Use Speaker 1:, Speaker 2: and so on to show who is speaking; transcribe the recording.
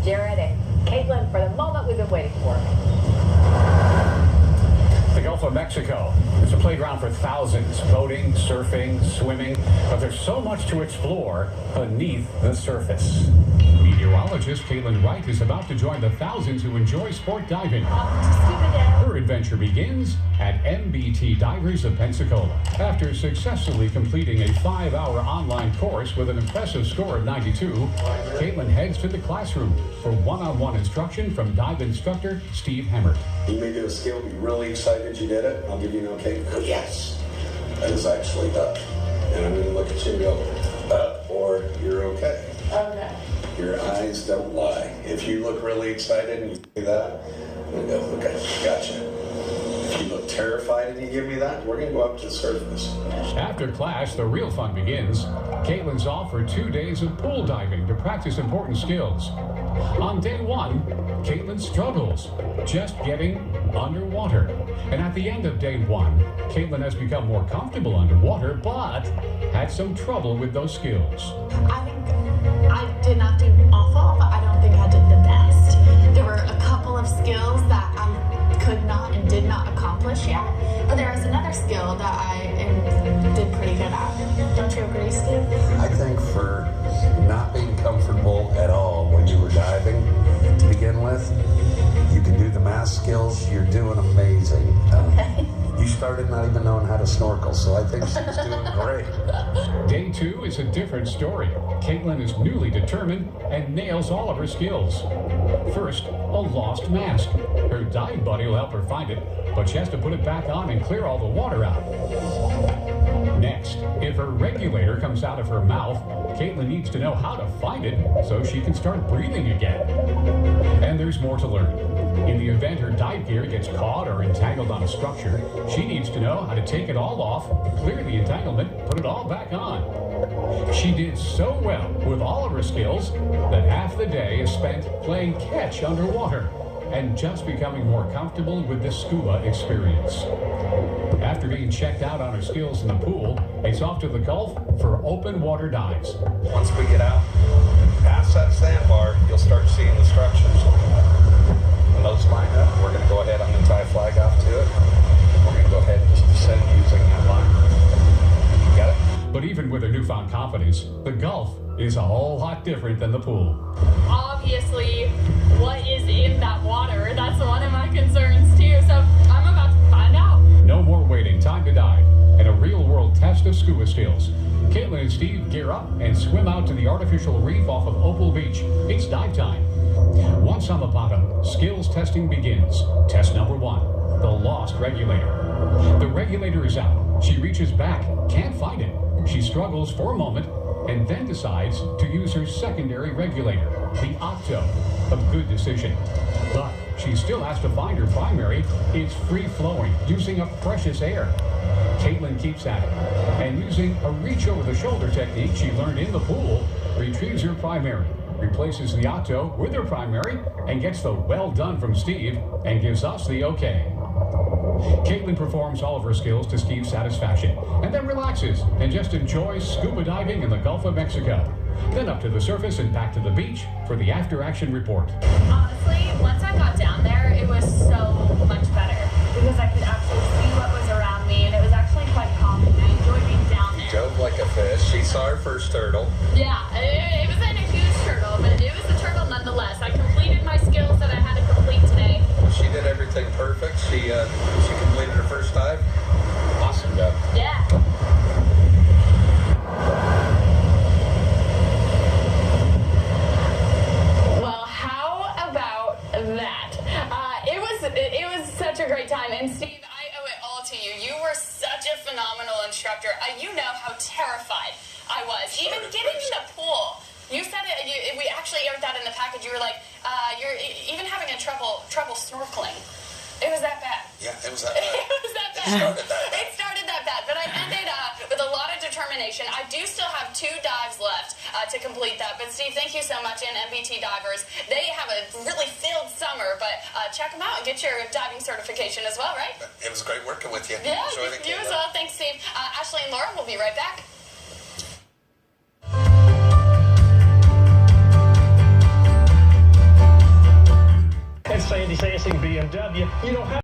Speaker 1: Jared and Kaitlin for the moment we've been waiting for.
Speaker 2: The Gulf of Mexico is a playground for thousands, boating, surfing, swimming, but there's so much to explore beneath the surface. Meteorologist Wright is about to join the thousands who enjoy sport diving. Her adventure begins at MBT Divers of Pensacola. After successfully completing a 5-hour online course with an impressive score of 92, Kaitlin heads to the classroom for one-on-one instruction from dive instructor Steve Hemmert.
Speaker 3: You may do a skill, be really excited you did it. I'll give you an okay. Yes, that is actually up. And I'm going to look at you and go, up, or you're okay.
Speaker 1: Okay.
Speaker 3: Your eyes don't lie. If you look really excited and you do that, I'm going to go, okay, gotcha. If you look terrified and you give me that, we're going to go up to the surface.
Speaker 2: After class, the real fun begins. Kaitlin's off for 2 days of pool diving to practice important skills. On day 1, Kaitlin struggles just getting underwater. And at the end of day 1, Kaitlin has become more comfortable underwater, but had some trouble with those skills.
Speaker 4: I think I did not do awful, but I don't think I did the best. There were a couple of skills that I could not and did not accomplish yet, but there was another skill that I did pretty good at. Don't you agree, Steve?
Speaker 5: I think for not being comfortable at all when you were diving to begin with, you can do the math skills, you're doing amazing.
Speaker 4: Okay.
Speaker 5: You started not even knowing how to snorkel, so I think she's doing great.
Speaker 2: Day 2 is a different story. Kaitlin is newly determined and nails all of her skills. First, a lost mask. Her dive buddy will help her find it, but she has to put it back on and clear all the water out. Next, if her regulator comes out of her mouth, Kaitlin needs to know how to find it so she can start breathing again. And there's more to learn. In the event her dive gear gets caught or entangled on a structure, she needs to know how to take it all off, clear the entanglement, put it all back on. She did so well with all of her skills that half the day is spent playing catch underwater and just becoming more comfortable with the scuba experience. After being checked out on her skills in the pool, it's off to the Gulf for open water dives.
Speaker 5: Once we get out past that sandbar, you'll start seeing the structures. When those line up, we're going to go ahead, I'm going to tie a flag off to it. We're going to go ahead and just descend using that line. You got it?
Speaker 2: But even with her newfound confidence, the Gulf is a whole lot different than the pool.
Speaker 6: Obviously, what is in that water? That's one of my concerns too, so I'm about to find out.
Speaker 2: No more waiting, time to dive. And a real-world test of scuba skills. Kaitlin and Steve gear up and swim out to the artificial reef off of Opal Beach. It's dive time. Once on the bottom, skills testing begins. Test number 1, the lost regulator. The regulator is out. She reaches back, can't find it. She struggles for a moment, and then decides to use her secondary regulator, the octo. A good decision. But she still has to find her primary. It's free-flowing, using up precious air. Kaitlin keeps at it, and using a reach-over-the-shoulder technique she learned in the pool, retrieves her primary, replaces the octo with her primary, and gets the well done from Steve, and gives us the okay. Kaitlin performs all of her skills to Steve's satisfaction, and then relaxes and just enjoys scuba diving in the Gulf of Mexico. Then up to the surface and back to the beach for the after-action report.
Speaker 6: Honestly, once I got down there, it was so much better because I could actually see what was around me, and it was actually quite calming. I enjoyed being down there.
Speaker 5: Dove like a fish. She saw her first turtle.
Speaker 6: Yeah, it wasn't a huge turtle, but it was a turtle nonetheless. I completed my skills that I had to complete today.
Speaker 5: She did everything perfect. She completed her first dive. Awesome job.
Speaker 6: Yeah. Well, how about that? It was such a great time, and Steve, I owe it all to you. You were such a phenomenal instructor. You know how terrified I was, even getting in the pool. You said it. We actually aired that in the package. You were like, you're even having trouble snorkeling. It was that bad.
Speaker 5: Yeah, it was that bad.
Speaker 6: It was that bad. It started that bad, but I ended with a lot of determination. I do still have 2 dives left to complete that. But Steve, thank you so much. And MBT Divers, they have a really filled summer, but check them out and get your diving certification as well, right?
Speaker 5: It was great working with you.
Speaker 6: Yeah,
Speaker 5: Enjoyed it.
Speaker 6: you as well. Thanks, Steve. Ashley and Laura will be right back.
Speaker 7: Sandy Sassing BMW. You don't have